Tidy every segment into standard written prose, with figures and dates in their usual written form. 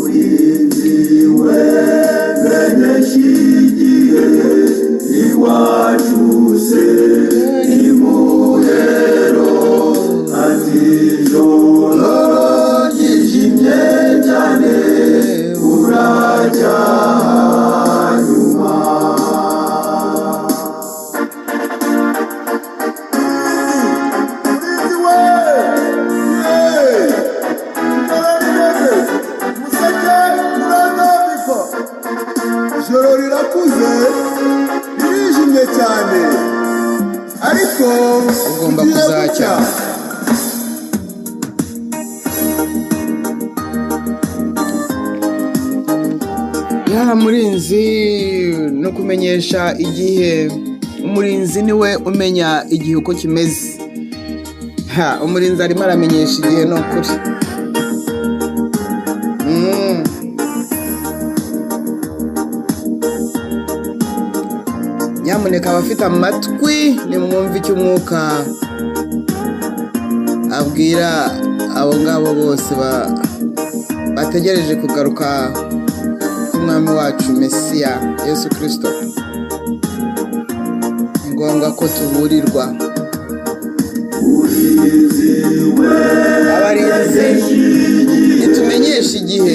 uriziwe benyeshigiye iwajuse imuhero ati joro ryijimye cyane urajya ijoro rirakuze ririjimye cyane ariko ugomba kuzacya. Ya murinzi no kumenyesha igihe. Umurinzi niwe umenya igihe uko kimeze. Umurinzi arimo aramenyesha igihe no kuri. Nyamuneka abafite amatwi nimwumve icyo umwuka abwira abo ngabo bose bategereje kugaruka k'umwami wacu Mesiya Yesu Kristo. Ni ngombwa ko tuburirwa. Abarinzi nitumenyesha igihe.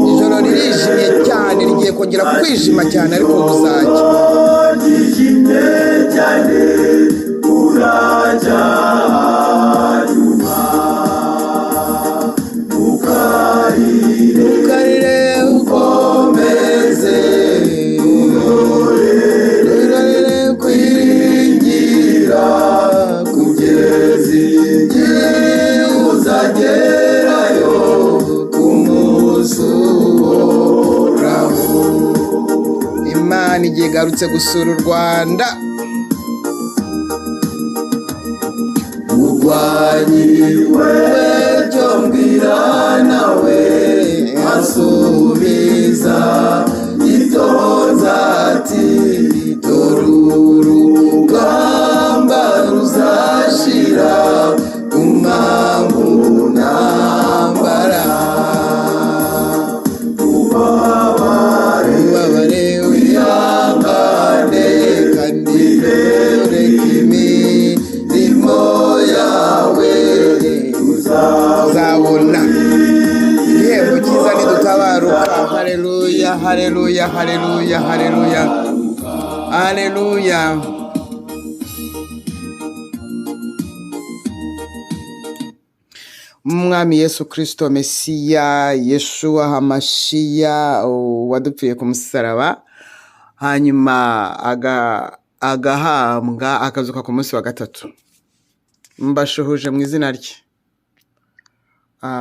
Ijoro ririjimye cyane rigiye kongera kwijima cyane ariko buzacya. Ukarire ukomeze urarire kwiringira kugeza igihe uzagerayo ku munsi uhoraho. Imana igiye igarutse gusura u Rwanda. Murwanyiwe cyo mbwira nawe asubiza itoza ati urugamba ruzashira umwambi unambara. Ubabare wihangane kandi ureke imirimo yawe uzabona igihembo cyiza nidutabaruka. Haleluya, haleluya, haleluya, haleluya, haleluya. Umwami Yesu Kristo Mesiya, Yeshua Hamashiya wadupfiye ku musaraba hanyuma agahambwa akazuka ku munsi wa gatatu. Mbashuhuje mu izina rye.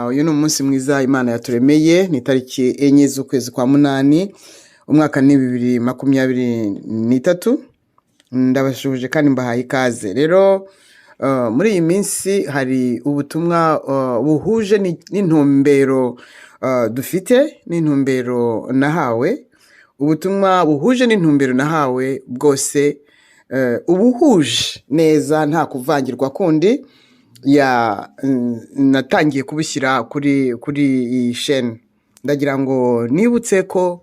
Uyu ni umunsi mwiza Imana yaturemeye, ni tariki 4 z'ukwezi kwa munani umwaka ni 2023. Ndabashuhuje kandi mbahaye ikaze. Rero muri iyi minsi hari ubutumwa buhuje n'intumbero dufite, n'intumbero nahawe. Ubutumwa buhuje n'intumbero nahawe bwose ubuhuje neza nta kuvangirwa kundi. Natangiye kubushyira kuri iyi chaîne. Ndagira ngo nibutse ko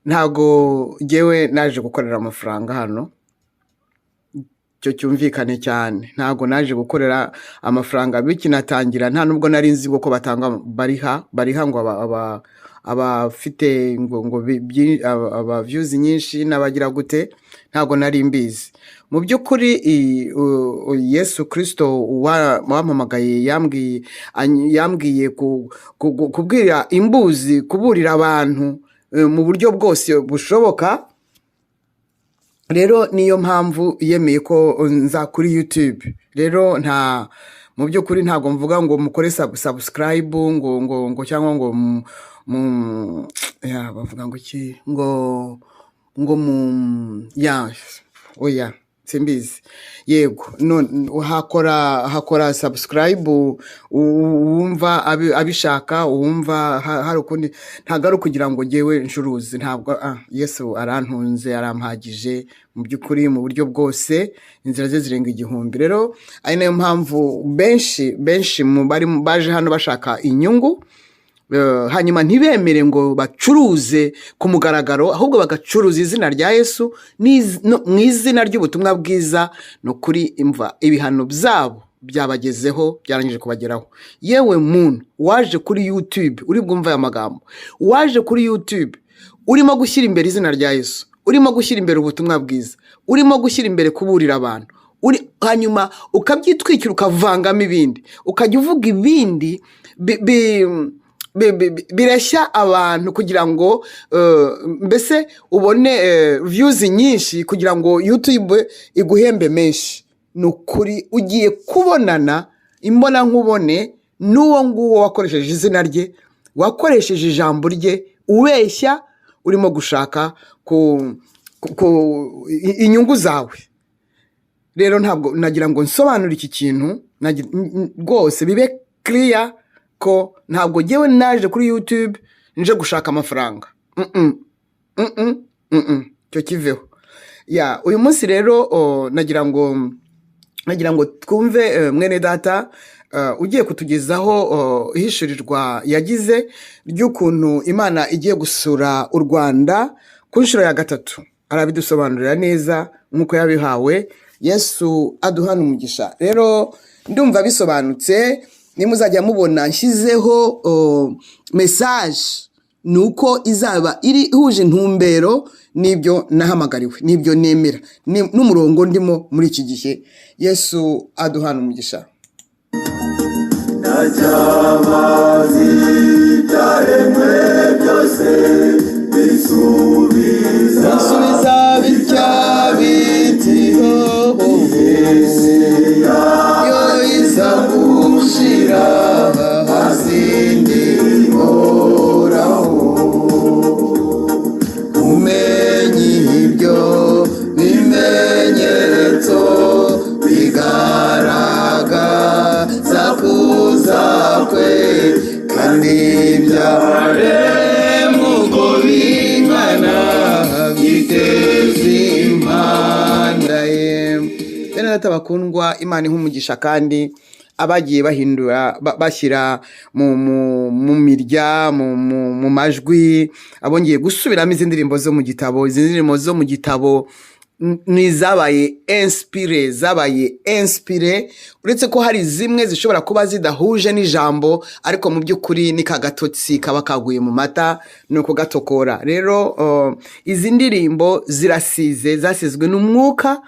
ntago ngewe naje gukorera amafaranga hano. Cyo cyumvikane cyane. Ntago naje gukorera amafaranga bikinatangira, nta nubwo nari nzi ko batanga bariha ngo abafite ngo aba views nyinshi n'abagira gute, ntago nari mbizi. Mu by'ukuri Yesu Kristo wampamagaye yambwiye kubwira imbuzi, kuburira abantu mu buryo bwose bushoboka. Rero niyo mpamvu yemeye ko nza kuri YouTube. Rero mu by'ukuri ntago mvuga ngo mukore subscribe ngo cyangwa ngo bavuga ngo iki ngo oya simbizi. Yego, hakora subscribe uwumva abishaka, uwumva hari ukundi, ntabwo ari ukugira ngo ngewe ncuruzi, ntabwo Yesu arantunze, arampagije mu by'ukuri mu buryo bwose, inzira ze zirenga 1000. Rero ari nayo mpamvu benshi mu baje hano bashaka inyungu, hanyuma ntibemere ngo bacuruze ku mugaragaro, ahubwo bagacuruza izina rya Yesu mu izina ry'ubutumwa bwiza. No kuri imva ibihano byabo byabagezeho, byarangije kubageraho. Yewe muntu waje kuri YouTube uri bwumva aya magambo, waje kuri YouTube urimo gushyira imbere izina rya Yesu, urimo gushyira imbere ubutumwa bwiza, urimo gushyira imbere kuburira abantu, hanyuma ukabyitwikira ukavangamo ibindi, ukajya uvuga ibindi bireshya abantu kugira ngo mbese ubone views nyinshi, kugira ngo YouTube iguhembe menshi. Nukuri ugiye kubonana imbona nkubone n'uwo nguwo wakoresheje izina rye, wakoresheje ijambo rye, ubeshya, urimo gushaka inyungu zawe. Rero ntabwo nagira ngo nsobanure iki kintu rwose bibe clear ko ntabwo ngewe naje kuri YouTube nje gushaka amafaranga. Cyo kiveho. Uyu munsi rero nagira ngo twumve mwene data ugiye kutugezaho ihishurirwa yagize ry'ukuntu Imana igiye gusura u Rwanda ku nshuro ya 3. Arabidusobanurira neza nk'uko yabihawe. Yesu aduhana umugisha. Rero ndumva bisobanutse. Nimuzajya mubona nshyizeho message, nuko izaba iri huje intumbero nibyo nahamagariwe, nibyo nemera, n'umurongo ndimo muri iki gihe. Yesu aduhana umugisha. Najabazi byaremwe byose bisubiza bitya biti yo izagushira hazindi moraho. Umenye ibyo bimenyetso bigaragaza kuza kwe, kandi byaremwe uko bingana biteza impanda ye. Bene data bakundwa, Imana ihumugisha kandi abagiye bahindura bashyira mu mirya mu majwi, abongeye gusubiramo izi ndirimbo zo mu gitabo. Izi ndirimbo zo mu gitabo nizabaye inspire, uretse ko hari zimwe zishobora kuba zidahuje n'ijambo, ariko mu by'ukuri ni kagatotsi kaba kaguye mu mata, nuko gatokora. Rero izi ndirimbo zasizwe n'umwuka.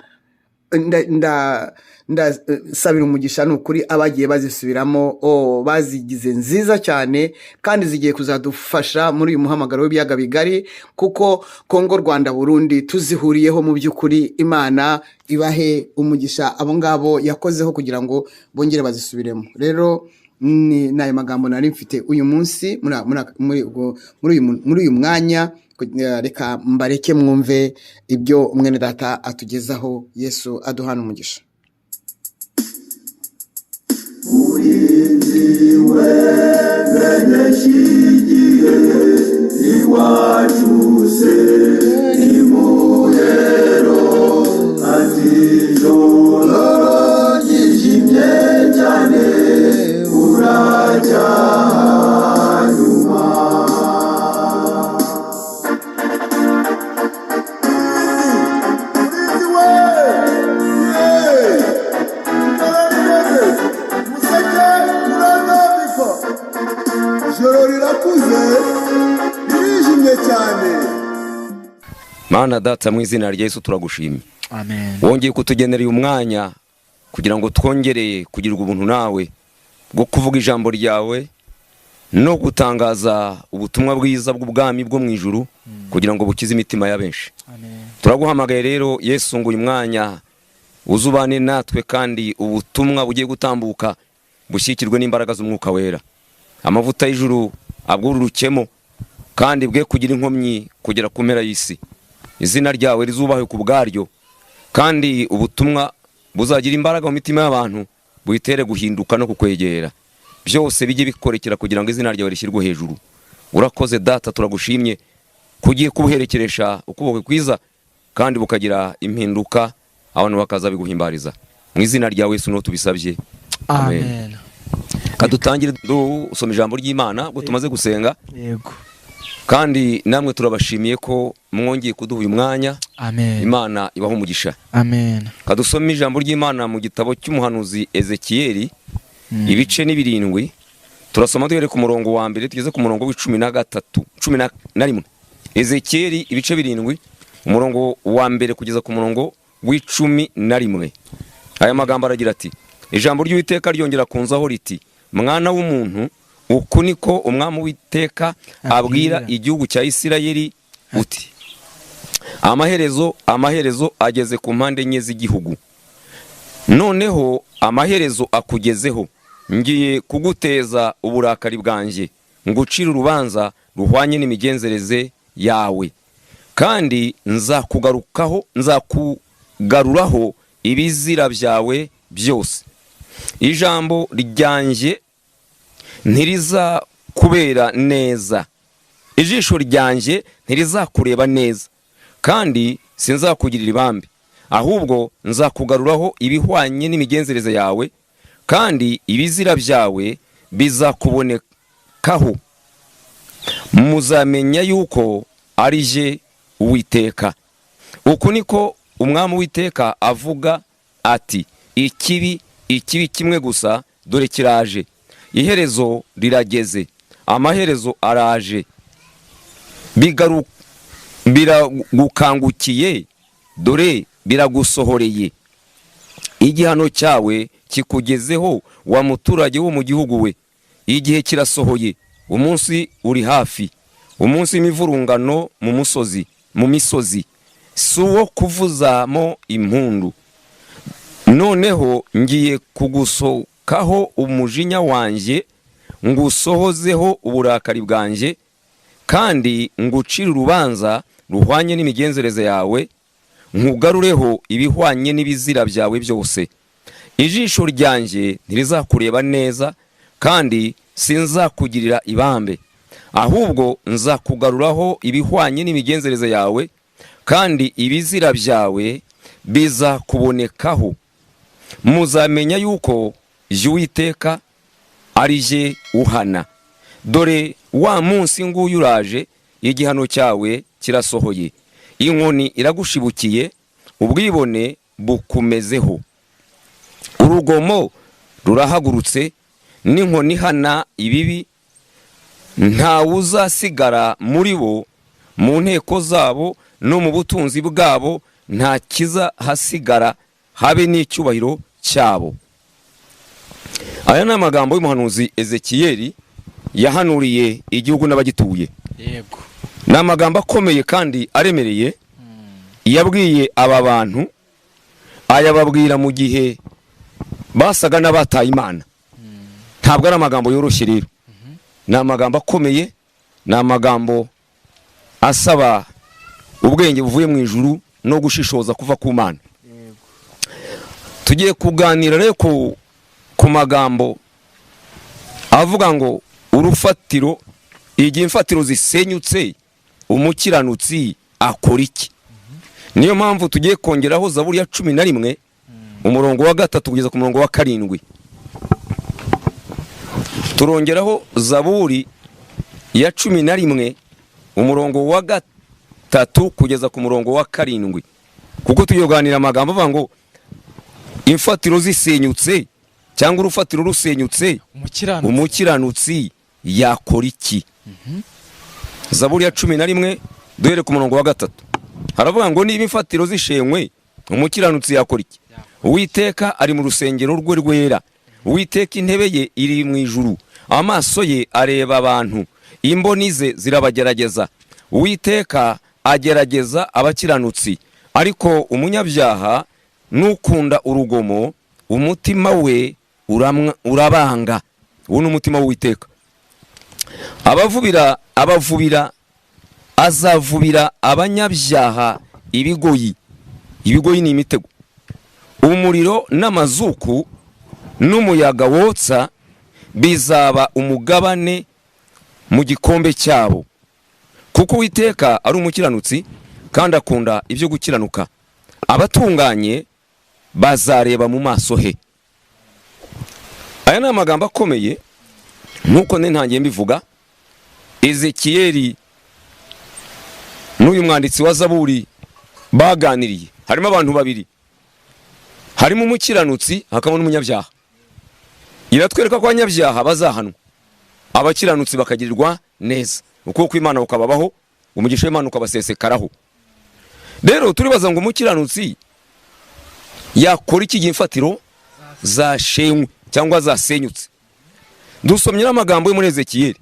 Ndasabira umugisha n'ukuri abagiye bazisubiramo, bazigize nziza cyane, kandi zigiye kuzadufasha muri uyu muhamagaro w'ibiyaga bigari, kuko Kongo, Rwanda, Burundi tuzihuriyeho. Mu by'ukuri Imana ibahe umugisha abo ngabo yakozeho kugira ngo bongere bazisubiremo. Rero ni nayo magambo nari mfite uyu munsi muri uyu mwanya. Reka mbareke mwumve ibyo mwene data atugezaho. Yesu aduhana umugisha. Urinziwe beneshigiye iwacuse imuhero, ati joro ryijimye cyane urajya hanyuma. Joro rirakuze ririjimye cyane. Mana Data, mu izina rya Yesu turagushimye. Amen. Wongeye kutugenera uyu mwanya kugira ngo twongereye kugirirwa ubuntu nawe bwo kuvuga ijambo ryawe no gutangaza ubutumwa bwiza bw'ubwami bwo mu ijuru, kugira ngo bukize imitima ya benshi. Amen. Turaguhamagaye rero Yesu ngo uyu mwanya uzubane natwe, kandi ubutumwa bugiye gutambuka bushyikirwe n'imbaraga z'umwuka wera. Amavuta y'ijuru abwururukemo, kandi bwe kugira inkomyi kugera ku mpera y'isi. Izina ryawe rizubahwe ku bwaryo, kandi ubutumwa buzagira imbaraga mu mitima y'abantu, buyitere guhinduka no kukwegera, byose bijye bikorekera kugira ngo izina ryawe rishyirwe hejuru. Urakoze Data, turagushimye kugiye kubuherekeresha ukuboko kwiza kandi bukagira impinduka, abantu bakaza biguhimbariza. Mu izina rya Yesu no tubisabye, amen. Kadutangire dusoma ijambo ry'Imana ubwo tumaze gusenga. Yego. Kandi namwe turabashimiye ko mwongeye kuduha uyu mwanya. Amen. Imana ibaho umugisha. Amen. Kadusoma ijambo ry'Imana mu gitabo cy'umuhanuzi Ezekiyeli, ibice ni 7. Turasoma duhere ku murongo wa mbere tugeze ku murongo w'13 Ezekiyeli ibice 7, umurongo wa mbere kugeza ku murongo w'11. Aya magambo aragira ati: ijambo ry'Uwiteka ryongera kunzaho riti, mwana w'umuntu, uku niko umwami w'Uwiteka abwira igihugu cya Isirayeli uti, amaherezo ageze ku mpande enye z'igihugu. Noneho amaherezo akugezeho, ngiye kuguteza uburakari bwanjye, ngucira urubanza ruhwanye n'imigenzereze yawe, kandi nzakugaruraho ibizira byawe byose. Ijambo ryanjye ntirizakubera neza, ijisho ryanjye ntirizakureba neza, kandi sinzakugirira ibambe, ahubwo nzakugaruraho ibihwanye n'imigenzereze yawe, kandi ibizira byawe bizakubonekaho. Muzamenya yuko ari jye Uwiteka. Uku niko umwami w'Uwiteka avuga ati, ikibi kimwe gusa dore kiraje, iherezo rirageze, amaherezo araje, biragukangukiye, dore biragusohoreye. Igihano cyawe kikugezeho, wa muturage wo mu gihugu we. Igihe kirasohoye, umunsi uri hafi, umunsi w'imivurungano mu misozi, si uwo kuvuzamo impundu. Noneho ngiye kugusokaho umujinya wanjye, ngusohozeho uburakari bwanjye, kandi ngucire urubanza ruhwanye n'imigenzereze yawe, nkugarureho ibihwanye n'ibizira byawe byose. Ijisho ryanjye ntirizakureba neza, kandi sinzakugirira ibambe, ahubwo nzakugaruraho ibihwanye n'imigenzereze yawe, kandi ibizira byawe bizakubonekaho. Muzamenya yuko jye Uwiteka ari jye uhana. Dore wa munsi nguyu uraje, igihano cyawe kirasohoye, inkoni iragushibukiye, ubwibone bukumezeho. Urugomo rurahagurutse, n'inkoni ihana ibibi, ntawuzasigara muri bo, mu nteko zabo no mu butunzi bwabo nta kizahasigara, habe n'icyubahiro cyabo. Aya ni amagambo y'umuhanuzi Ezekiyeli yahanuriye igihugu n'abagituye. Yego. Ni amagambo akomeye kandi aremereye yabwiye aba bantu, ayababwira mu gihe basaga n'abataye Imana. Ntabwo ari amagambo yoroshye rero, ni amagambo akomeye, ni amagambo asaba ubwenge buvuye mu ijuru no gushishoza kuva ku Mana. Tugiye kuganira rero ku magambo avuga ngo urufatiro, igihe imfatiro zisenyutse, umukiranutsi akora iki? Niyo mpamvu tugiye kongeraho Zaburi ya 11 umurongo wa 3 kugeza ku murongo wa 7. Turongeraho Zaburi ya 11 umurongo wa 3 kugeza ku murongo wa 7, kuko tuyoganira amagambo avuga ngo imfatiro zisenyutse cyangwa urufatiro rusenyutse, umukiranutsi yakora iki? Zaburi ya 11 duhere ku murongo wa 3 haravuga ngo niba imfatiro zishenywe, umukiranutsi yakora iki? Uwiteka ari mu rusengero rwe rwera, Uwiteka intebe ye iri mu ijuru, amaso ye areba abantu, imboni ze zirabagerageza. Uwiteka agerageza abakiranutsi, ariko umunyabyaha n'ukunda urugomo umutima we urabanga. Uwo ni umutima w'Uwiteka. Abavubira azavubira abanyabyaha ibigoyi, ibigoyi ni imitego, umuriro n'amazuku n'umuyaga wotsa bizaba umugabane mu gikombe cyabo, kuko Uwiteka ari umukiranutsi kandi akunda ibyo gukiranuka, abatunganye bazareba mu maso he. Aya ni amagambo akomeye nk'uko ntangiye mbivuga. Ezekiyeli n'uyu mwanditsi wa Zaburi baganiriye, harimo abantu babiri, harimo umukiranutsi hakaba n'umunyabyaha. Iratwereka ko abanyabyaha bazahanwa, abakiranutsi bakagirirwa neza, ukuboko Imana ukababaho, umugisha w'Imana ukabasesekaraho. Rero turibaza ngo umukiranutsi yakora iki gihe imfatiro zashenywe cyangwa zasenyutse? Dusomye n'amagambo yo muri Ezekiyeli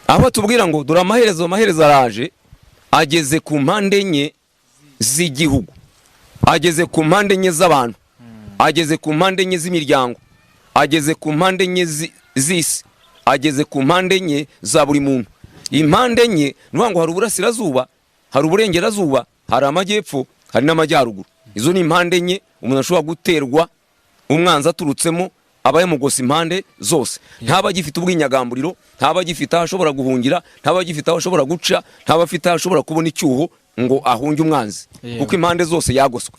aho tubwira ngo dore amaherezo araje, ageze ku mpande enye z'igihugu, ageze ku mpande enye z'abantu, ageze ku mpande enye z'imiryango, ageze ku mpande enye z'isi, ageze ku mpande enye za buri muntu. Impande enye nuvuga ngo hari uburasirazuba, hari uburengerazuba, hari amajyepfo, hari n'amajyaruguru. Izo ni impande enye umuntu ashobora guterwa umwanzi aturutsemo, aba yamugose impande zose. Ntaba gifite ubwinyagamburiro, ntaba gifite aho ashobora guhungira, ntaba gifite aho ashobora guca, ntaba afite aho ashobora kubona icyuho ngo ahunge umwanzi, kuko impande zose yagoswe.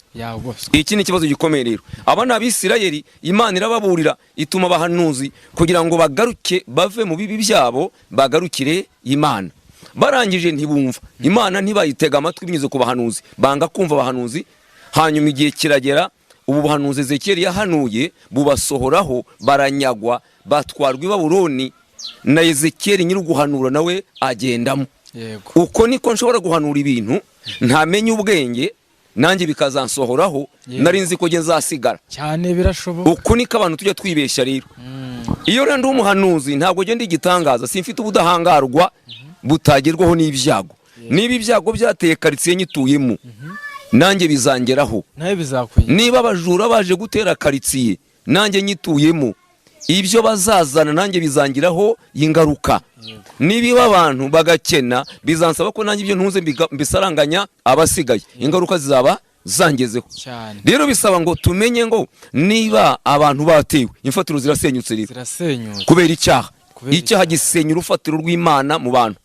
Iki ni ikibazo gikomeye rero. Abana b'Isirayeli Imana irababurira, ituma abahanuzi kugira ngo bagaruke bave mu bibi byabo, bagarukire Imana. Barangije ntibumva Imana, ntibayitega amatwi binyuze ku bahanuzi, banga kumva abahanuzi. Hanyuma igihe kiragera, ubu buhanuzi Ezekiyeli yahanuye bubasohoraho, baranyagwa, batwarwa i Babuloni, na Ezekiyeli nyiri guhanura nawe agendamo. Uko niko nshobora guhanura ibintu ntamenye ubwenge, nanjye bikazansohoraho, nari nzi ko nzasigara cyane. Birashoboka. Uko niko abantu tujya twibeshya rero. Iyo rero ndi umuhanuzi ntabwo genda igitangaza, simfite ubudahangarwa butagerwaho n'ibyago. Niba ibyago byateye karitsiye nyituyemo, nanjye bizangeraho. Niba abajura baje gutera karitsiye, nanjye nyituyemo, ibyo bazazana nanjye bizangiraho ingaruka. Niba abantu bagakena, bizansaba ko nanjye ibyo ntuze mbisaranganya abasigaye, ingaruka zizaba zangezeho. Rero bisaba ngo tumenye ngo niba abantu batewe, imfatiro zirasenyutse rero kubera icyaha. Icyaha gisenya urufatiro rw'Imana mu bantu,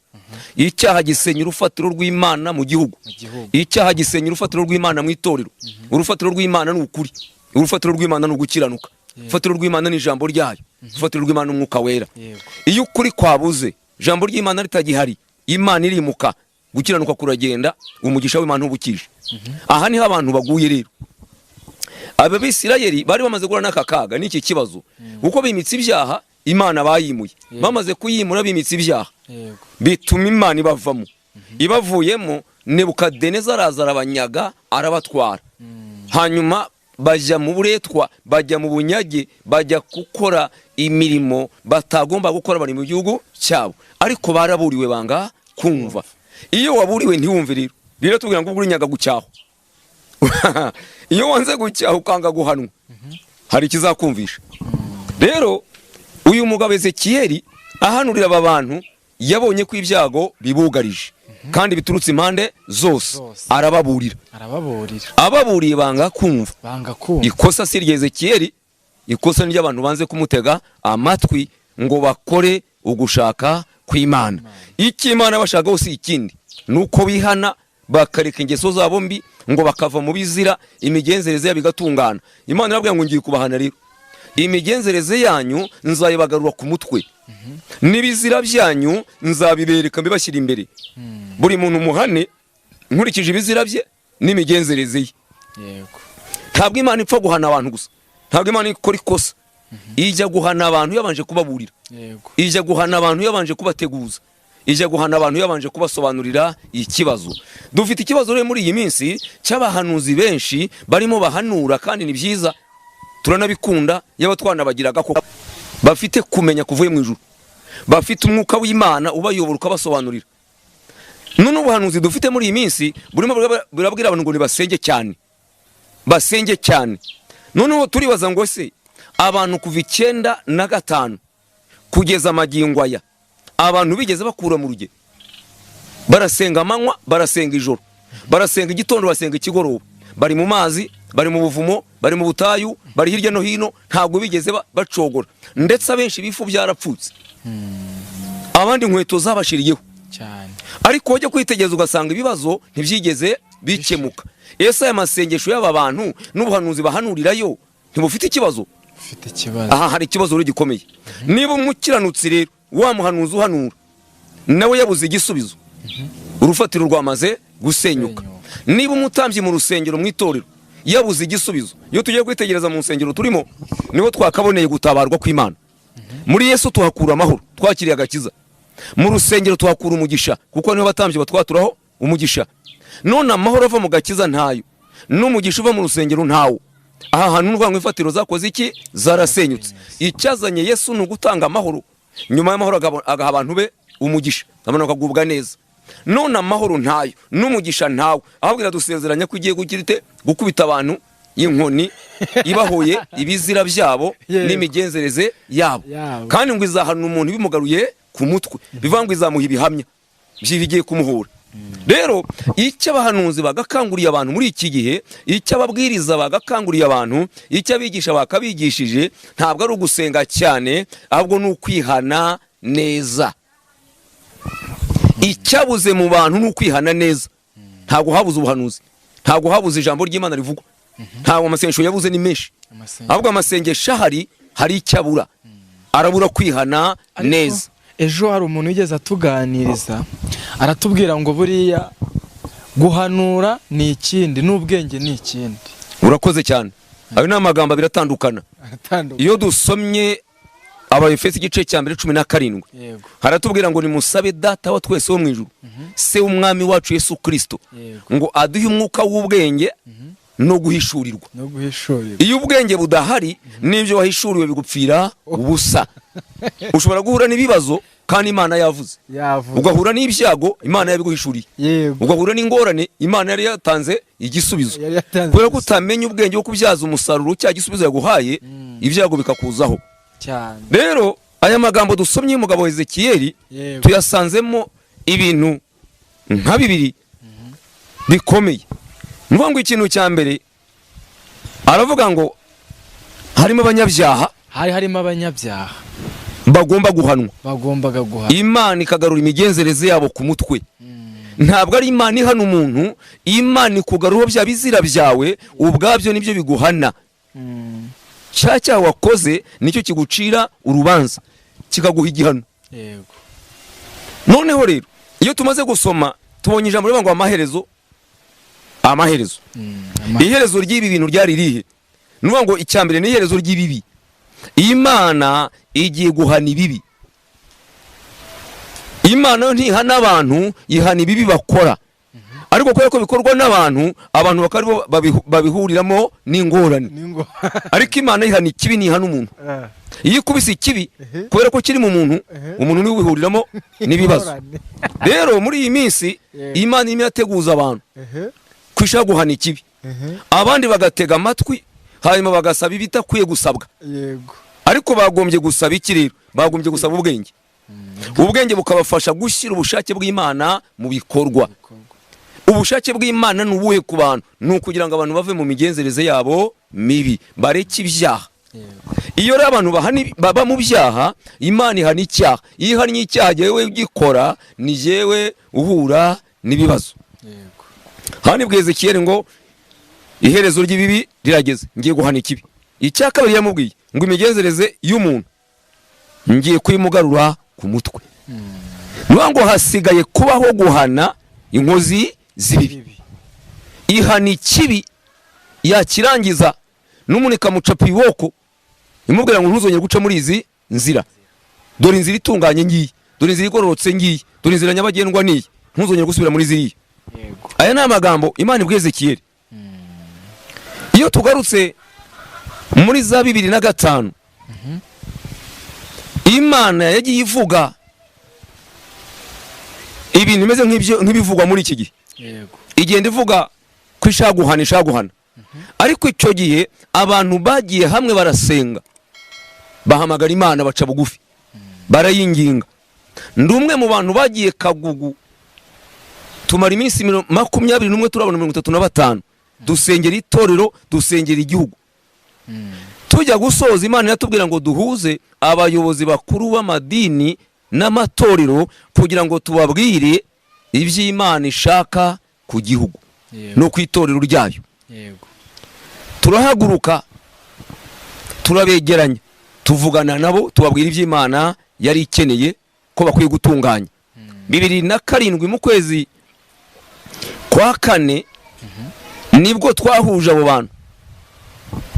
icyaha gisenya urufatiro rw'Imana mu gihugu, icyaha gisenya urufatiro rw'Imana mu itorero. Urufatiro rw'Imana ni ukuri, urufatiro rw'Imana ni ugukiranuka, urufatiro rw'Imana ni ijambo ryayo, urufatiro rw'Imana ni umwuka wera. Iyo ukuri kwabuze, ijambo ry'Imana ritagihari, Imana irimuka, gukiranuka kuragenda, umugisha w'Imana ubukije. Aha niho abantu baguye rero. Aba b'Isirayeli bari bamaze guhura n'aka kaga n'iki kibazo, kuko bimitse ibyaha Imana bayimuye. Bamaze kuyimura bimitse ibyaha, bituma Imana ibavamo. Ibavuyemo, Nebukadineza araza arabanyaga, arabatwara. Hanyuma bajya mu buretwa, bajya mu bunyage, bajya gukora imirimo batagomba gukora, bari mu gihugu cyabo. Ariko baraburiwe banga kumva. Iyo waburiwe ntiwumve rero, rero tubwira ngo uri nyaga gucyaho. Iyo wanze gucyaho ukanga guhanwa, hari ikizakumvisha. Rero uyu mugabo Ezekiyeli ahanurira aba bantu, yabonye ko ibyago bibugarije kandi biturutse impande zose, arababurira. Ababuriye banga kumva. Ikosa si rya Ezekiyeli, ikosa ni ry'abantu banze kumutega amatwi ngo bakore ugushaka kw'Imana. Icyo Imana bashagaho si ikindi, nuko bihana bakareka ingeso zabo mbi, ngo bakava mu bizira, imigenzereze yabo igatungana. Imana irabwira ngo ngiye kubahana rero, imigenzereze yanyu nzayibagarura ku mutwe, n'ibizira byanyu nzabibereka mbibashyira imbere. Buri muntu muhane nkurikije ibizira bye n'imigenzereze ye. Ntabwo Imana ipfa guhana abantu gusa, ntabwo Imana ikora ikosa, ijya guhana abantu yabanje kubaburira, ijya guhana abantu yabanje kubateguza, ijya guhana abantu yabanje kubasobanurira ikibazo. Dufite ikibazo rero muri iyi minsi cy'abahanuzi benshi barimo bahanura, kandi ni byiza, turanabikunda, yaba twanabagiraga ko bafite kumenya kuvuye mu ijuru, bafite umwuka w'Imana ubayobora ukabasobanurira. None ubuhanuzi dufite muri iyi minsi burimo burabwira abantu ngo nibasenge cyane, basenge cyane. None turibaza ngo se abantu kuva 1995 kugeza amagingo aya, abantu bigeze bakura mu rugero, barasenga amanywa, barasenga ijoro, barasenga igitondo, basenga ikigoroba, bari mu mazi, bari mu buvumo, bari mu butayu, bari hirya no hino, ntabwo bigeze bacogora, ndetse abenshi bifu byarapfutse, abandi inkweto zabashiriyeho cyane. ariko wajya kwitegereza ugasanga ibibazo ntibyigeze bikemuka. Ese aya masengesho y'aba bantu n'ubuhanuzi bahanurirayo ntibufite ikibazo? Ufite ikibazo. Aha hari ikibazo rero gikomeye. Niba umukiranutsi rero wa muhanuzi uhanura nawe yabuze igisubizo, urufatiro rwamaze gusenyuka. Niba umutambyi mu rusengero mu itorero yabuze igisubizo, iyo tugiye kwitegereza mu rusengero turimo niho twakaboneye gutabarwa kw'Imana. Muri Yesu tuhakura amahoro, twakiriye agakiza. Mu rusengero tuhakura umugisha, kuko niho batambyi batwaturaho umugisha. None amahoro ava mu gakiza ntayo, n'umugisha uva mu rusengero ntawo. Aha hantu n'urwango ifatiro zakoze iki? Zarasenyutse. Icyazanye Yesu ni ugutanga amahoro, nyuma y'amahoro agaha abantu be umugisha, abantu bakagubwa neza. None amahoro ntayo, n'umugisha ntawo, ahubwo iradusezeranya ko igiye gukubita abantu inkoni ibahoye ibizira byabo n'imigenzereze yabo, kandi ngo izahana umuntu bimugaruye ku mutwe, bivuga ngo izamuha ibihamya by'ibigiye kumuhura. Rero icyo abahanuzi bagakanguriye abantu muri iki gihe, icyo ababwiriza bagakanguriye abantu, icyo abigisha bakabigishije, ntabwo ari ugusenga cyane, ahubwo ni ukwihana neza. Icyabuze mu bantu ni ukwihana neza. Ntabwo habuze ubuhanuzi, ntabwo habuze ijambo ry'Imana rivugwa, ntabwo amasengesho yabuze ni menshi, ahubwo amasengesho hari icyabura, arabura kwihana neza. Ejo hari umuntu wigeze atuganiriza aratubwira ngo buriya guhanura ni ikindi n'ubwenge ni ikindi. Urakoze cyane. Ayo ni amagambo biratandukana. Iyo dusomye Abaefeso igice cya 17 haratubwira ngo nimusabe Data wa twese wo mu ijuru, se w'umwami wacu Yesu Kristo, ngo aduhe umwuka w'ubwenge no guhishurirwa. Iyo ubwenge budahari, n'ibyo wahishuriwe bigupfira ubusa. Ushobora guhura n'ibibazo kandi Imana yavuze, ugahura n'ibyago Imana yabiguhishuriye, ugahura n'ingorane Imana yari yatanze igisubizo. Kubera ko utamenya ubwenge bwo kubyaza umusaruro cya gisubizo yaguhaye, ibyago bikakuzaho. Rero aya magambo dusomye y'umugabo Ezekiyeli tuyasanzemo ibintu nka bibiri bikomeye. Nuvuga ngo ikintu cya mbere aravuga ngo harimo abanyabyaha, harimo abanyabyaha bagomba guhanwa, bagombaga guhanwa, Imana ikagarura imigenzereze yabo ku mutwe. Ntabwo ari Imana ihana umuntu, Imana ikugarura bya bizira byawe ubwabyo nibyo biguhana. Cyaha wakoze nicyo kigucira urubanza, kikaguha igihano. Noneho rero iyo tumaze gusoma tubonye ijambo rivuga ngo amaherezo. Iherezo ry'ibi bintu ryari rihe? Nuvuga ngo icyambere ni iherezo ry'ibibi. Imana igiye guhana ibibi. Imana ntihana abantu, ihana ibibi bakora. Ariko kubera ko bikorwa n'abantu, abantu bakaribo babihuriramo n'ingorane. Ariko Imana ihana ikibi, ntihana umuntu. Iyo ikubise ikibi kubera ko kiri mu muntu, umuntu niwe ubihuriramo n'ibibazo. Rero muri iyi minsi Imana irimo irateguza abantu kwishaka guhana ikibi, abandi bagatega amatwi hanyuma bagasaba ibitakwiye gusabwa. Ariko bagombye gusaba iki rero? Bagombye gusaba ubwenge. Ubwenge bukabafasha gushyira ubushake bw'Imana mu bikorwa. Ubushake bw'Imana ni ubuhe ku bantu? Ni ukugira ngo abantu bave mu migenzereze yabo mibi, bareke ibyaha. Iyo rero abantu baba mu byaha, Imana ihana icyaha. Iyo ihannye icyaha jewe ugikora, ni jewe uhura n'ibibazo. Hani bwa Ezekiyeli ngo iherezo ry'ibibi rirageze, ngiye guhana ikibi. Icya kabiri yamubwiye ngo imigenzereze y'umuntu ngiye kwimugarura ku mutwe. Ngo hasigaye kubaho guhana inkozi z'ibibi. Ihana ikibi yakirangiza n'umuntu mucapa iboko, imubwira ngo ntuzongere guca muri izi nzira. Dore inzira itunganye ngiyi, dore inzira igororotse ngiyi, dore inzira nyabagendwa niyi, ntuzongere gusubira muri ziriya. Aya ni amagambo Imana ibwiye Ezekiyeli. Iyo tugarutse muri za 2005, Imana yagiye ivuga ibintu bimeze nk'ibivugwa muri iki gihe. Igenda ivuga ko ishaka guhana. Ariko icyo gihe abantu bagiye hamwe barasenga, bahamagara Imana, baca bugufi, barayinginga. Ndi umwe mu bantu bagiye Kagugu, tumara iminsi 21 turabona 35. dusengera itorero, dusengera igihugu. Tujya gusoza Imana yatubwira ngo duhuze abayobozi bakuru b'amadini n'amatorero kugira ngo tubabwire iby'Imana ishaka ku gihugu no ku itorero ryayo. Turahaguruka turabegeranya tuvugana nabo tubabwira iby'Imana yari ikeneye ko bakwiye gutunganya. 2007 mu kwezi kwa 4 nibwo twahuje abo bantu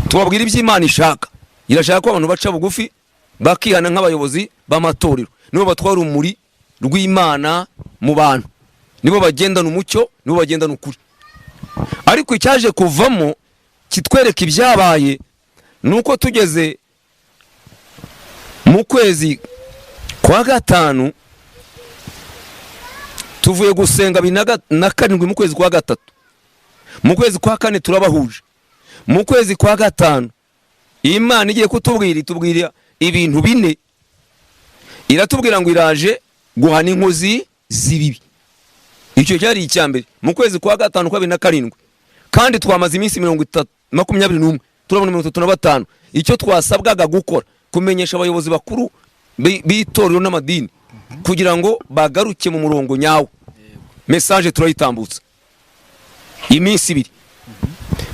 tubabwira iby'Imana ishaka. Irashaka ko abantu baca bugufi bakihana nk'abayobozi b'amatorero, nibo batwara umuri rw'Imana mu bantu, nibo bagendana umucyo, nibo bagendana ukuri. Ariko icyaje kuvamo kitwereka ibyabaye nuko tugeze mu kwezi kwa 5 tuvuye gusenga 2007 mu kwezi kwa 3, mu kwezi kwa 4 turabahuje, mu kwezi kwa 5 Imana igiye kutubwira ibintu bine. Iratubwira ngo iraje guhana inkozi z'ibibi. Icyo cyari icyambere mu kwezi kwa 5 kwa 2007, kandi twamaze iminsi 21 turabona 35. Icyo twasabwaga gukora kumenyesha abayobozi bakuru b'itorero n'amadini kugira ngo bagaruke mu murongo nyawo. Message turayitambutsa iminsi 2.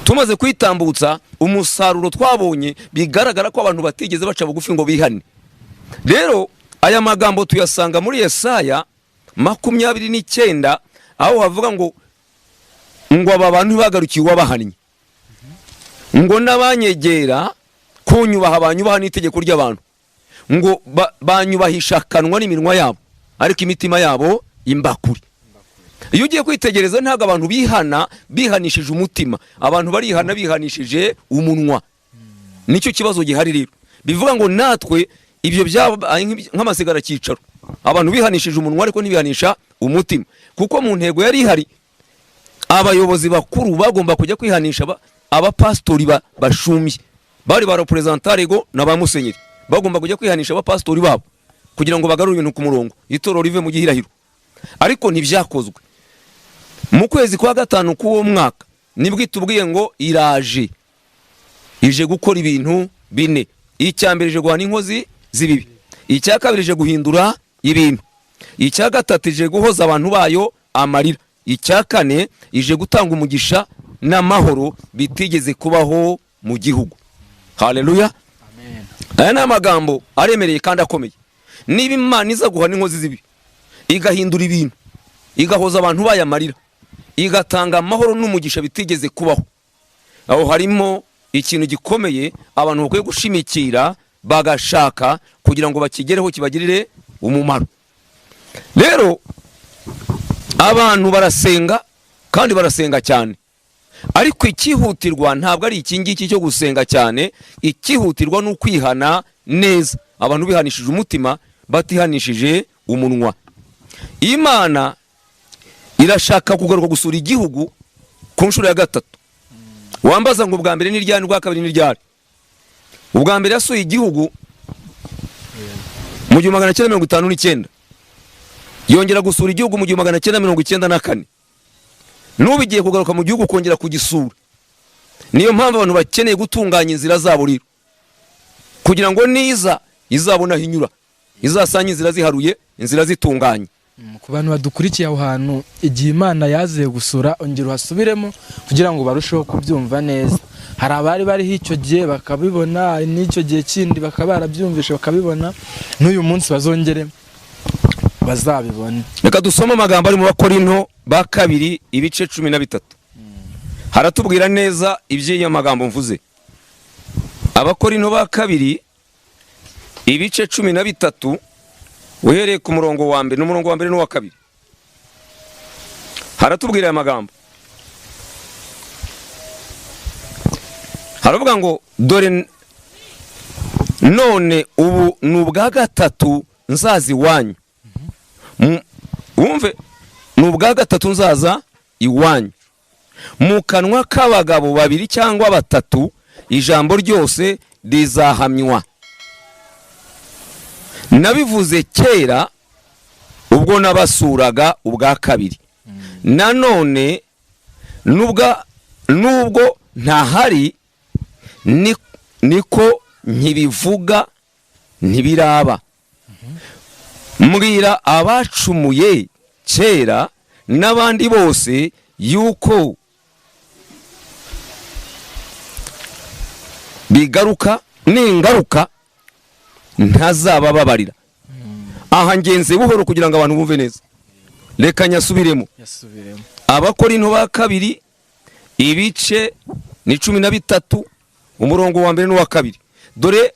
Tumaze kwitambutsa umusaruro twabonye bigaragara ko abantu batigeze baca bugufi ngo bihane. Rero aya magambo tuyasanga muri Yesaya 29 aho havuga ngo aba bantu bagarukiye wabahannye, ngo nabanyegera kunyubaha abanyubaha n'itegeko ry'abantu, ngo banyubahisha kanwa n'iminwa yabo ariko imitima yabo imbakuri. Iyo ugiye kwitegereza ntago abantu bihanishije umutima, abantu barihana bihanishije umunwa. Nicyo kibazo gihari rero. Bivuga ngo natwe ibyo nk'amasigara cyicaro, abantu bihanishije umunwa ariko ntibihanisha umutima, kuko mu ntego yari ihari abayobozi bakuru bagomba kujya kwihanisha abapastori bashumbye, bari ba representarego na ba musenyeri, bagomba kujya kwihanisha abapastori babo kugira ngo bagarure ibintu ku murongo, itorero rive mu gihirahiro. Ariko ntibyakozwe. Mu kwezi kwa 5 k'uwo mwaka nibwo itubwiye ngo iraje gukora ibintu bine. Icyambere ije guhana inkozi z'ibibi, icya kabiri ije guhindura ibintu, icya gatatu ije guhoza abantu bayo amarira, icya kane ije gutanga umugisha n'amahoro bitigeze kubaho mu gihugu. Haleluya, amen. Aya ni amagambo aremereye kandi akomeye. Niba Imana iza guhana inkozi z'ibibi, igahindura ibintu, igahoza abantu bayo amarira, igatanga amahoro n'umugisha bitigeze kubaho, aho harimo ikintu gikomeye abantu bakwiye gushimikira bagashaka kugira ngo bakigereho kibagirire umumaro. Rero abantu barasenga kandi barasenga cyane, ariko ikihutirwa ntabwo ari iki ngiki cyo gusenga cyane. Ikihutirwa no kwihana neza, abantu bihanishije umutima batihanishije umunwa. Imana irashaka kugaruka gusura igihugu ku nshuro ya 3. Wambaza ngo ubwa mbere ni ryari, ubwa kabiri ni ryari? Ubwa mbere yasuye igihugu mu 1959, yongera gusura igihugu mu 1994. N'ubu igiye kugaruka mu gihugu kongera kugisura. Niyo mpamvu abantu bakeneye gutunganya inzira zabo rero, kugira ngo niza izabona hinyura, izasanye inzira ziharuye, inzira zitunganye. Ku bantu badukurikiye aho hantu igihe Imana yaziye gusura, ongera uhasubiremo kugira ngo barusheho kubyumva neza. Hari abari bari icyo gihe bakabibona, n'icyo gihe kindi bakaba barabyumvisha bakabibona, n'uyu munsi bazongere bazabibone. Reka dusome amagambo ari mu Bakorinto ba 2 ibice 13. Haratubwira neza iby'iyi magambo mvuze. Abakorinto ba 2 ibice 13 uhereye ku murongo wa mbere n'umurongo wa mbere n'uwa kabiri. Haratubwira aya magambo. Haravuga ngo dore none ubu n'ubwa 3 nzazi wanyu. Wumve, n'ubwa 3 nzaza iwanyu. Mu kanwa k'abagabo 2 cyangwa 3 ijambo ryose rizahamywa. Nabivuze kera ubwo nabasuraga ubwa 2. Nanone nubwo ntahari niko nkibivuga ntibiraba. Mbwira abacumuye kera n'abandi bose yuko bigaruka n'ingaruka ntazabababarira. Aha ngenze buhoro kugira ngo abantu bumve neza. Reka nyasubiremo. Abakorinto ba kabiri ibice ni 13 umurongo wa mbere n'uwa kabiri. Dore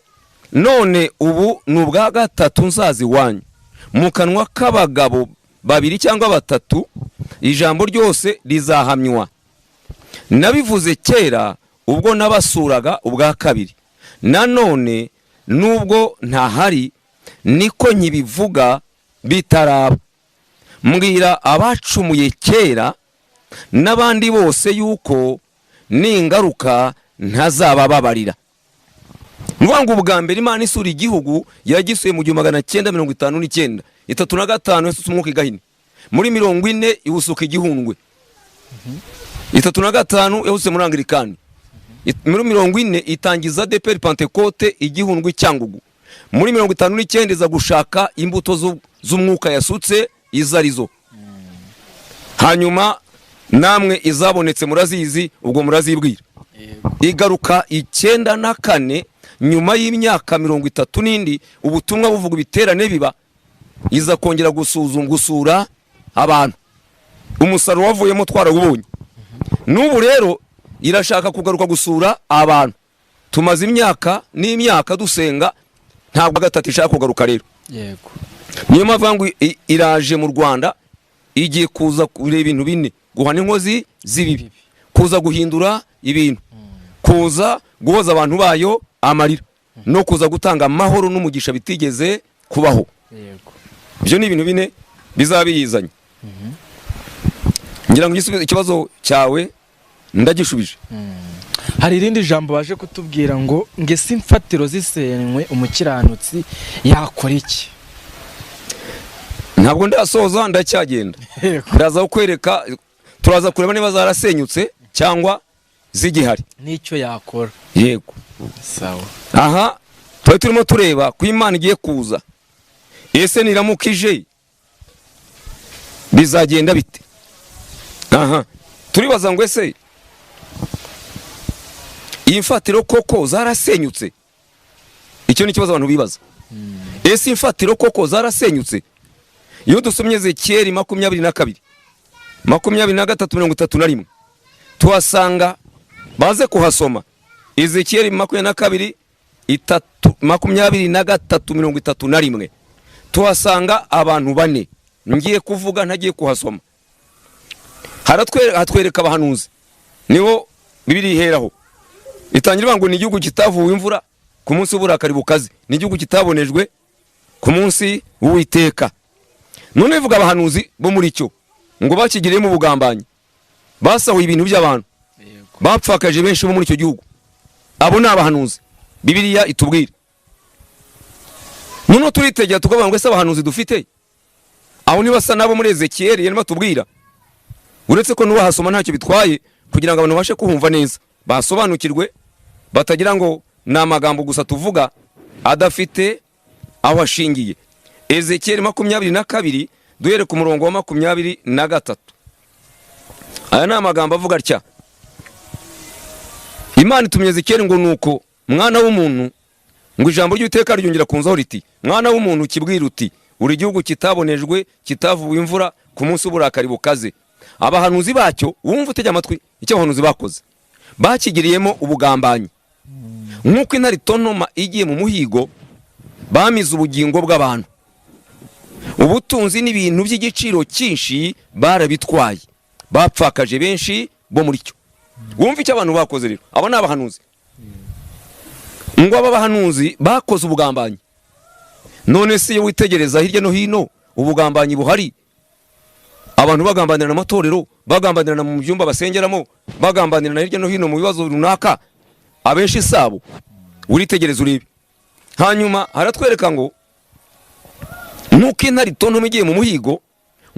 none ubu n'ubwa gatatu nzazi wanyu mu kanwa k'abagabo babiri cyangwa batatu ijambo ryose rizahamywa. Nabivuze kera ubwo nabasuraga ubwa kabiri, nanone nubwo ntahari niko nkibivuga bitaraba. Mbwira abacumuye kera n'abandi bose yuko n'ingaruka ntazabababarira. Nuvangu ubwa mbere Imana isura igihugu yagisuye mu 1959 35 yasutse umwuka igahini. Muri 40 iwusuka igihundwe. 35 yahuse muri Anglikani. Muri 40 itangiza DPR Pentecote igihundwe cyangugu. Muri 59 iza gushaka imbuto z'umwuka yasutse izarizo. Hanyuma namwe izabonetse murazizi ubwo murazibwira. Igaruka 94 nyuma y'imyaka 30 n'indi ubutumwa buvuga biterane biba iza kongera gusura abantu. Umusaruro wavuyemo twarabubonye. N'ubu rero irashaka kugaruka gusura abantu. Tumaze imyaka n'imyaka dusenga ntabwo gatatu ishaka kugaruka rero. Yego. Niyo mpamvu iraje mu Rwanda igiye kuza kureba ibintu bine: guhana inkozi z'ibibi, kuza guhindura ibintu, kuza guhoza abantu bayo amarira, no kuza gutanga amahoro n'umugisha bitigeze kubaho. Yego. Ibyo ni ibintu bine bizabiyizanye. Ngira ngo ikibazo cyawe ndagishubije. Hari irindi jambo baje kutubwira ngo ngese imfatiro zisenywe umukiranutsi yakora iki? Ntabwo ndasoza ndacyagenda. Ndaza kukwereka, turaza kureba niba zarasenyutse cyangwa zigihari nicyo yakora. Yego. Sawa. Aha twari turimo tureba ku Imana igiye kuza. Ese niramukije bizagenda bite? Aha turibaza ngo ese imfatiro koko zarasenyutse? Icyo ni kibazo abantu bibaza. Ese imfatiro koko zarasenyutse? Iyo dusomye Ezekiel 22 23:31 tuhasanga baze kuhasoma Ezekiel 22 23:31 tuhasanga abantu bane. Ngiye kuvuga ntagiye kuhasoma. Hatwereka abahanuzi niho Bibiri iheraho. Itangira ngo ni igihugu kitavuwe imvura ku munsi w'uburakari bukaze, ni igihugu kitabonejwe ku munsi w'Uwiteka. None bivuga abahanuzi bo muri cyo ngo bakigiremo ubugambanyi, basahuye ibintu by'abantu, bapfakaje benshi bo muri icyo gihugu. Abo ni abahanuzi Bibiliya itubwira. Nuno turitegera tukavuga ngo ese abahanuzi dufite aho ni basa nabo muri Ezekiel yarimo tubwira. Uretse ko nuwahasoma ntacyo bitwaye kugira ngo abantu bashe kuhumva neza, basobanukirwe, batagira ngo ni amagambo gusa tuvuga adafite aho ashingiye. Ezekiel 22 duhere ku murongo wa 23. Aya ni amagambo avuga atya: Imana itumye Ezekiel ngo nuko mwana w'umuntu, ngo ijambo ry'Uwiteka ryongera kunzaho riti, mwana w'umuntu kibwira uti, uri igihugu kitabonejwe kitavuwe imvura ku munsi w'uburakari bukaze. Abahanuzi bacyo wumva utege amatwi icyo abahanuzi bakoze. Bakigiriyemo ubugambanyi. Nk'uko intare itontoma igiye mu muhigo, bamize ubugingo bw'abantu. Ubutunzi n'ibintu by'igiciro cyinshi barabitwaye, bapfakaje benshi bo muri cyo. Wumva icyo abantu bakoze rero. Abo ni abahanuzi. Ngo aba bahanuzi bakoze ubugambanyi. None se iyo witegereza hirya no hino ubugambanyi buhari, abantu bagambanira n'amatorero, bagambanira mu byumba basengeramo, bagambanira hirya no hino mu bibazo runaka, abenshi sabo. Uritegereza urebe. Hanyuma haratwereka ngo nuko intare itontoma igiye mu muhigo,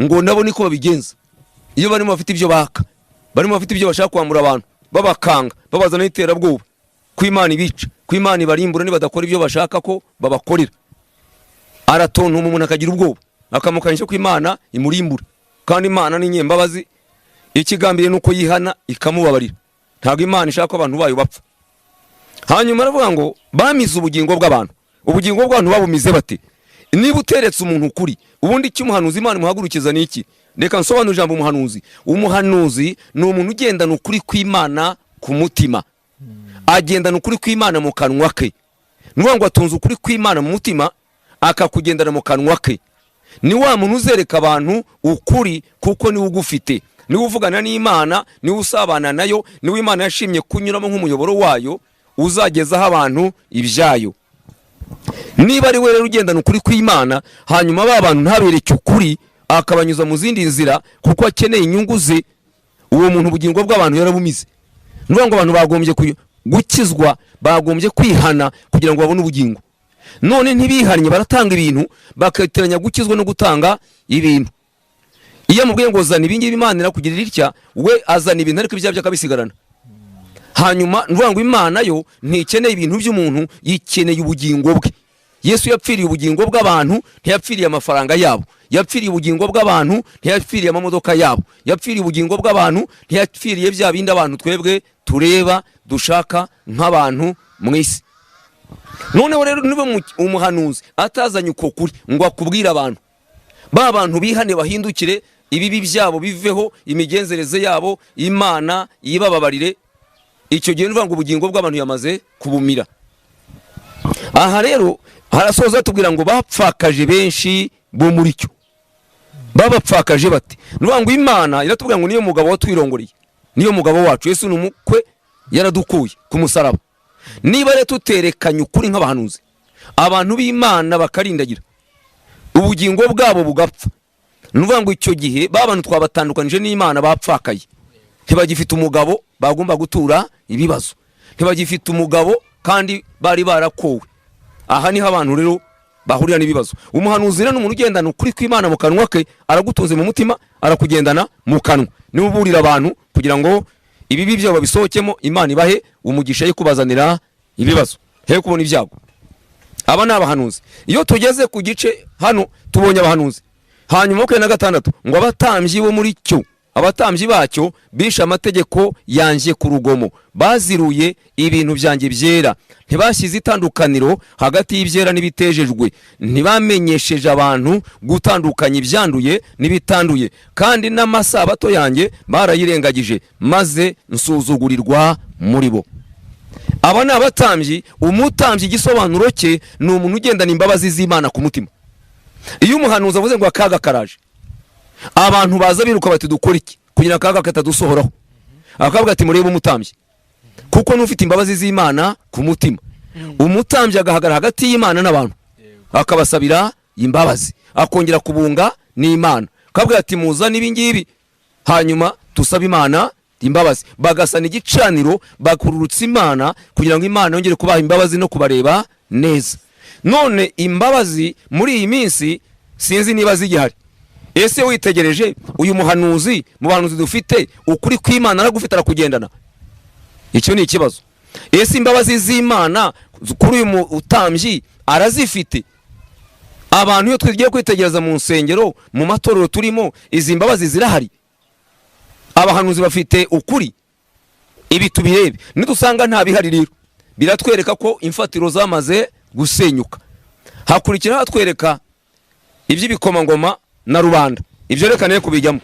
ngo nabo niko babigenza. Iyo barimo bafite ibyo baka, barimo bafite ibyo bashaka kwamura abantu, babakanga babazana iterabwoba ko Imana ibica ko Imana ibarimbura nibadakora ibyo bashaka ko babakorera. Aratontoma umuntu akagira ubwoba akamukanyisha ko Imana imurimbura, kandi Imana ni nyembabazi, ikigambiriye nuko yihana ikamubabarira. Ntabwo Imana ishaka ko abantu bayo bapfa. Hanyuma aravuga ngo bamize ubugingo bw'abantu. Ubugingo bw'abantu babumize bate? Niba uteretse umuntu kuri, ubundi icyo umuhanuzi Imana imuhagurukiza ni iki? Reka nsobanure ijambo umuhanuzi. Umuhanuzi ni umuntu ugendana ukuri kw'Imana ku mutima, agendana ukuri kw'Imana mu kanwa ke. Nuvuga ngo atunze ukuri kw'Imana mu mutima akakugendana mu kanwa ke. Ni wa muntu uzereka abantu ukuri kuko ni ugufite, ni uvugana n'Imana, ni usabana nayo, ni Imana yashimye kunyuramo nk'umuyoboro wayo uzagezaho abantu ibyayo. Niba ari we rero ugendana ukuri kw'Imana, hanyuma ba bantu ntabereke ukuri akabanyuza mu zindi nzira kuko akeneye inyungu ze, uwo muntu ubugingo bw'abantu yarabumize. Nuvuga ngo abantu bagombye gukizwa, bagombye kwihana kugira ngo babone ubugingo. None ntibihannye, baratanga ibintu bakateranya gukizwa no gutanga ibintu. Iyo mubwiye ngo zana ibingibi Imana irakugirira itya, we azana ibintu ariko ibyaha byakabisigarana. Hanyuma nuvuga ngo Imana yo ntikeneye ibintu by'umuntu, yikeneye ubugingo bwe. Yesu yapfiriye ubugingo bw'abantu, ntiyapfiriye amafaranga yabo. Yapfiriye ubugingo bw'abantu, ntiyapfiriye amamodoka yabo. Yapfiriye ubugingo bw'abantu, ntiyapfiriye bya bindi abantu twebwe tureba dushaka nk'abantu mu isi. Noneho rero niba umuhanuzi atazanye uko kuri ngo akubwire abantu, ba bantu bihane bahindukire, ibibi byabo biveho, imigenzereze yabo Imana yibababarire, icyo gihe nuvuga ngo ubugingo bw'abantu yamaze kubumira. Aha rero harasoza tubwira ngo bapfakaje benshi bo muri cyo. Babapfakaje bati? Nuvuga ngo Imana iratubwira ngo niyo mugabo watwirongoreye, niyo mugabo wacu. Yesu n'umukwe yaradukuye ku musaraba. Niba rero tuterekanye ukuri nk'abahanuzi, abantu b'Imana bakarindagira, ubugingo bwabo bugapfa, nuvuga ngo icyo gihe babantu twabatandukanije n'Imana bapfakaye. Ntibagifite umugabo bagomba gutura ibibazo, ntibagifite umugabo kandi bari barakowe. Aha niho abantu rero bahurira n'ibibazo. Umuhanuzi rero n'umuntu ugendana ukuri kw'Imana mu kanwa ke, aragutunze mu mutima, arakugendana mu kanwa. Niwe uburira abantu kugira ngo ibibi byabo babisohokemo, Imana ibahe umugisha yo kubazanira ibibazo, he kubona ibyago. Aba ni abahanuzi. Iyo tugeze ku gice hano tubonye abahanuzi, hanyuma 26 ngo abatambyi bo muri cyo, abatambyi bacyo bisha amategeko yanjye ku rugomo, baziruye ibintu byanjye byera, ntibashyize itandukaniro hagati y'ibyera n'ibitejejwe, ntibamenyesheje abantu gutandukanya ibyanduye n'ibitanduye, kandi n'amasabato yanjye barayirengagije, maze nsuzugurirwa muri bo. Aba ni abatambyi. Umutambyi igisobanuro cye ni umuntu ugendana imbabazi z'Imana ku mutima. Iyo umuhanuzi avuze ngo akaga karaje, abantu baza biruka bati dukora iki kugira akaga katadusohoraho, akavuga ati murebe umutambyi, kuko n'ufite imbabazi z'Imana ku mutima. Umutambyi agahagarara hagati y'Imana n'abantu, akabasabira imbabazi, akongera kubunga n'Imana, akavuga ati muzane ibi ngibi, hanyuma tusaba Imana imbabazi. Bagasana igicaniro, bakururutsa Imana kugira ngo Imana yongere kubaha imbabazi no kubareba neza. None imbabazi muri iyi minsi sinzi niba zigihari. Ese witegereje uyu muhanuzi, mu bahanuzi dufite, ukuri kw'Imana aragufite arakugendana? Icyo ni ikibazo. Ese imbabazi z'Imana kuri uyu utambyi arazifite? Abantu iyo twigiye kwitegereza mu nsengero, mu matorero turimo, izi mbabazi zirahari? Abahanuzi bafite ukuri? Ibi tubirebe. Nidusanga nta bihari rero, biratwereka ko imfatiro zamaze gusenyuka. Hakurikira hatwereka iby'ibikomangoma na rubanda, ibyo reka ne kubijyamo.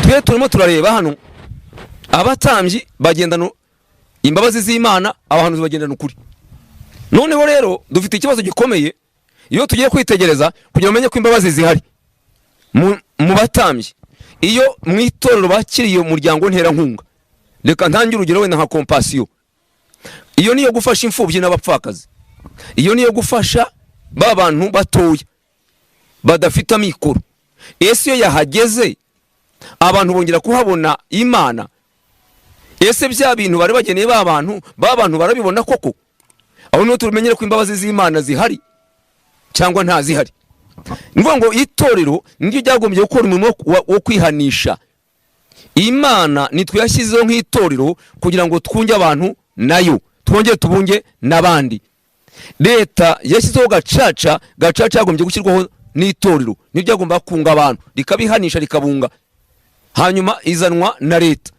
Twe turimo turareba hano abatambyi bagendana imbabazi z'Imana, abahanuzi bagendana ukuri. Noneho rero dufite ikibazo gikomeye iyo tugiye kwitegereza kugira umenye ko imbabazi zihari mu batambyi. Iyo mu itorero bakiriye umuryango ntera nkunga, reka ntange urugero wenda nka Compassion, iyo niyo gufasha imfubyi n'abapfakazi, iyo niyo gufasha ba bantu batoya badafite amikoro. Ese iyo yahageze abantu bongera kuhabona Imana? Ese bya bintu bari bageneye ba bantu barabibona koko? Aho niho tumenyere ko imbabazi z'Imana zihari cyangwa nta zihari. Nivuga ngo itorero niryo ryagombye gukora umurimo wo kwihanisha, Imana nitwe yashyizeho nk'itorero kugira ngo twunge abantu nayo, twongere tubunge n'abandi. Leta yashyizeho gacaca yagombye gushyirwaho n'itorero, nibyo agomba kunga abantu, rikabihanisha rikabunga. Hanyuma izanwa na leta.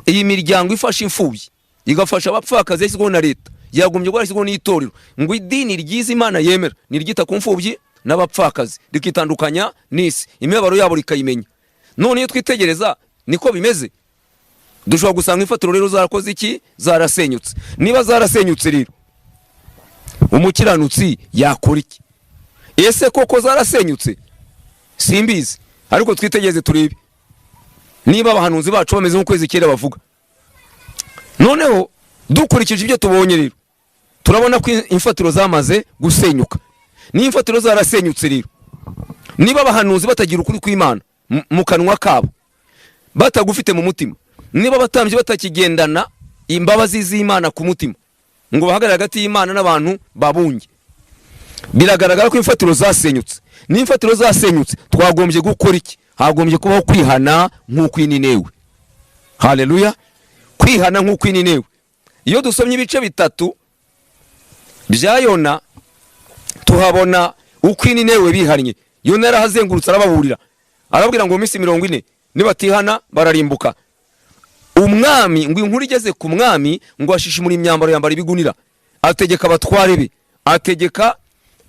Iyi miryango ifasha imfubyi, igafasha abapfakazi yashyizweho na leta, yagombye kuba yashyizweho n'itorero. Ngo idini ryiza Imana yemera niryita ku mfubyi n'abapfakazi, rikitandukanya n'isi, imibabaro yabo rikayimenya. None iyo twitegereza niko bimeze. Dushobora gusanga ifatiro rero zarakoze iki? Zarasenyutse. Niba zarasenyutse rero, umukiranutsi yakora iki? Ese koko zarasenyutse? Simbizi, ariko twitegereze turebe niba abahanuzi bacu bameze nk'ukwezi kera bavuga. Noneho dukurikije ibyo tubonye rero, turabona ko imfatiro zamaze gusenyuka. Ni imfatiro zarasenyutse rero. Niba abahanuzi batagira ukuri kw'Imana mu kanwa kabo, batagufite mu mutima, niba batambye batakigendana imbabazi z'Imana ku mutima, ngo bahagarare hagati y'Imana n'abantu babunge, biragaragara ko imfatiro zasenyutse. Ni imfatiro zasenyutse, twagombye gukora iki? Hagombye kubaho kwihana nk'uko Ninewe. Haleluya! Kwihana nk'uko Ninewe. Iyo dusomye ibice bitatu bya Yona, tuhabona uko Ninewe bihannye. Yona yarahazengurutse arababurira, arababwira ngo minsi 40 nibatihana bararimbuka. Umwami ngo inkuru igeze ku mwami, ngo ashishimura imyambaro yambara ibigunira, ategeka abatware be, ategeka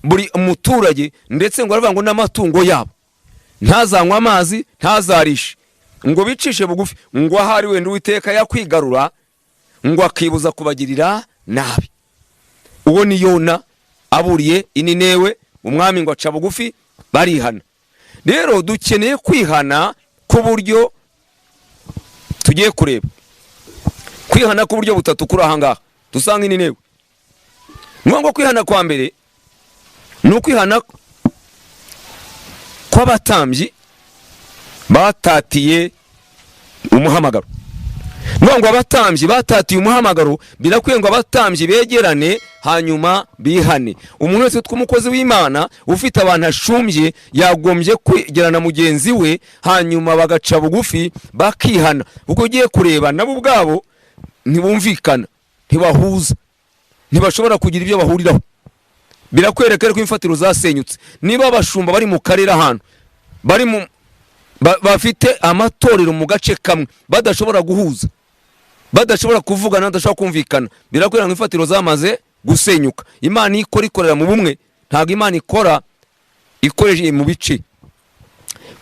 buri muturage, ndetse ngo aravuga ngo n'amatungo yabo ntazanywa amazi, ntazarishe, ngo bicishe bugufi, ngo ahari wenda Uwiteka yakwigarura, ngo akibuza kubagirira nabi. Uwo ni Yona aburiye Ninewe, umwami ngo aca bugufi, barihana. Rero dukeneye kwihana ku buryo tugiye kureba. Kwihana ku buryo butatu kuri ahangaha dusanga Ninewe. Ngo kwihana kwa mbere ni ukwihana kw'abatambyi batatiye umuhamagaro. Ngo abatambyi batatiye umuhamagaro, birakwiye ngo abatambyi begerane hanyuma bihane. Umuntu wese tw'umukozi w'Imana ufite abantu ashumbye yagombye kwegerana mugenzi we, hanyuma bagaca bugufi bakihana. Uko ugiye kureba nabo ubwabo ntibumvikana, ntibahuza, ntibashobora kugira ibyo bahuriraho. Birakwereka ko imfatiro zasenyutse. Niba abashumba bari mu karere ahantu, bari bafite amatorero mu gace kamwe, badashobora guhuza, badashobora kuvugana, badashobora kumvikana, birakwereka imfatiro zamaze gusenyuka. Imana ikorera mu bumwe, ntabwo Imana ikoresheje mu bice.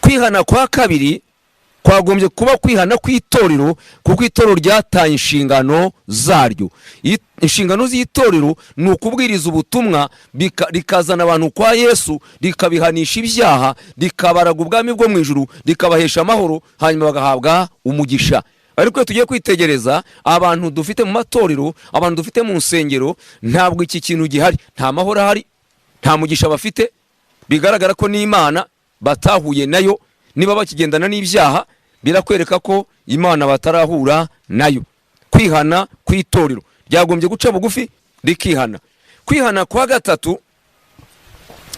Kwihana kwa kabiri kwagombye kuba kwihana kw'itorero, kuko itorero ryataye inshingano zaryo. Inshingano z'itorero ni ukubwiriza ubutumwa, rikazana abantu kwa Yesu, rikabihanisha ibyaha, rikabaraga ubwami bwo mu ijuru, rikabahesha amahoro, hanyuma bagahabwa umugisha. Ariko tugiye kwitegereza abantu dufite mu matorero, abantu dufite mu nsengero, ntabwo iki kintu gihari. Nta mahoro ahari, nta mugisha bafite. Bigaragara ko n'Imana batahuye nayo. Niba bakigendana n'ibyaha, birakwereka ko Imana batarahura nayo. Kwihana kw'itorero ryagombye guca bugufi rikihana. Kwihana kwa gatatu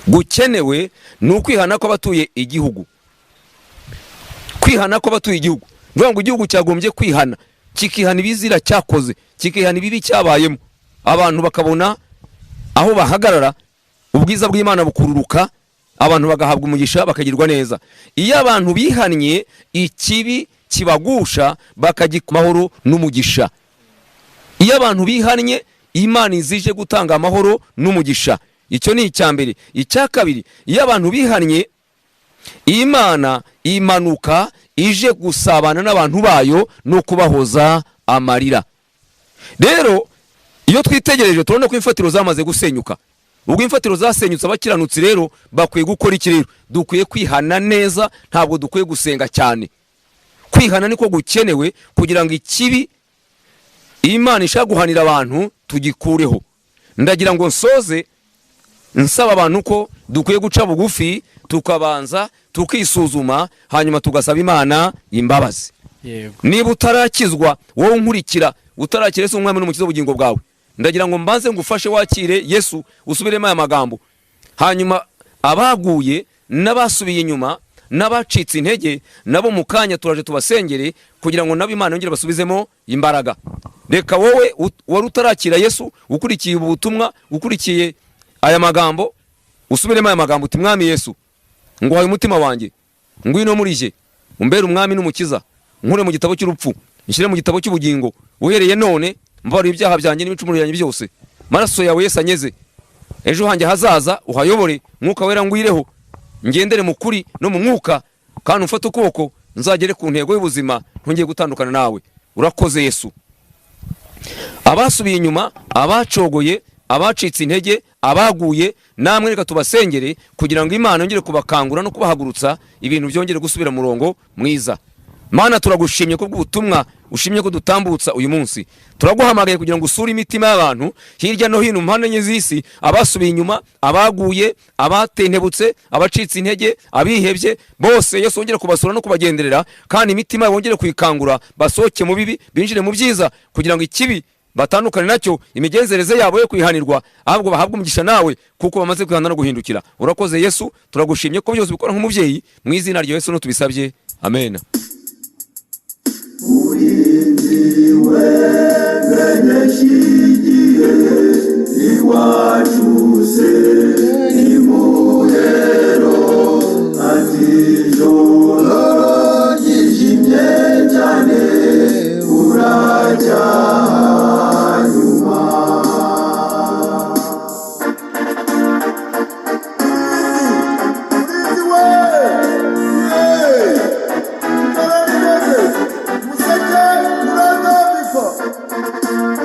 gukenewe ni ukwihana kw'abatuye igihugu. Kwihana kw'abatuye igihugu, ngo igihugu cyagombye kwihana, kikihana ibizira cyakoze, kikihana ibibi cyabayemo, abantu bakabona aho bahagarara, ubwiza bw'Imana bukururuka, abantu bagahabwa umugisha, bakagirwa neza. Iyo abantu bihannye, ikibi kibagusha, bakagira amahoro n'umugisha. Iyo abantu bihannye, Imana izije gutanga amahoro n'umugisha. Icyo ni icya mbere. Icya kabiri, iyo abantu bihannye, Imana imanuka ije gusabana n'abantu bayo no kubahoza amarira. Rero iyo twitegereje turabona ko imfatiro zamaze gusenyuka. Ubwo imfatiro zasenyutse, abakiranutsi rero bakwiye gukora iki rero? Dukwiye kwihana neza, ntabwo dukwiye gusenga cyane. Kwihana niko gukenewe kugira ngo ikibi Imana ishaka guhanira abantu tugikureho. Ndagira ngo nsoze nsaba abantu ko dukwiye guca bugufi, tukabanza tukisuzuma, hanyuma tugasaba Imana imbabazi. Yego. Niba utarakizwa, wowe unkurikira, utarakira Yesu umwami n'umukiza w'ubugingo bwawe, ndagira ngo mbanze ngufashe wakire Yesu, usubiremo aya magambo. Hanyuma abaguye n'abasubiye inyuma, n'abacitse intege nabo mu kanya turaje tubasengere kugira ngo nabo Imana yongere basubizemo imbaraga. Reka wowe wari utarakira Yesu ukurikiye ubutumwa, ukurikiye aya magambo, usubiremo aya magambo uti mwami Yesu nguhaye umutima wanjye, ngwino muri je umbere umwami n'umukiza, nkure mu gitabo cy'urupfu nshyire mu gitabo cy'ubugingo, uhereye none mbabarira ibyaha byanjye n'ibicumuro byanjye byose, maraso yawe Yesu anyeze, ejo hanjye hazaza uhayobore, mwuka wera ngwireho, ngendere mu kuri no mu mwuka, kandi umfate ukuboko nzagere ku ntego y'ubuzima, ntongeye gutandukana nawe. Urakoze Yesu. Abasubiye inyuma, abacogoye, abacitse intege, abaguye, namwe reka tubasengere kugira ngo Imana yongere kubakangura no kubahagurutsa, ibintu byongere gusubira mu murongo mwiza. Mana turagushimye ko bw'ubutumwa ushimye ko dutambutsa uyu munsi. Turaguhamagaye kugira ngo usure imitima y'abantu hirya no hino mpande enye z'isi, abasubiye inyuma, abaguye, abatentebutse, abacitse intege, abihebye, bose Yesu wongere kubasura no kubagenderera, kandi imitima yongere kuyikangura, basohoke mu bibi binjire mu byiza, kugira ngo ikibi batandukane nacyo, imigenzereze yabo yo kwihanirwa, ahubwo bahabwe umugisha nawe kuko bamaze kwihana no guhindukira. Urakoze Yesu, turagushimye ko byose bikora nk'umubyeyi, mu izina rya Yesu no tubisabye, amen. Urindiwe menyeshigiye iwacuse imuhero ati joro ryijimye cyane urajya nyuma.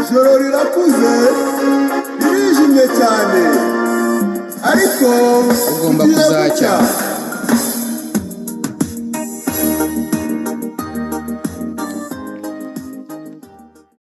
Ijoro rirakuze ririjimye cyane ariko ugomba kuzacya.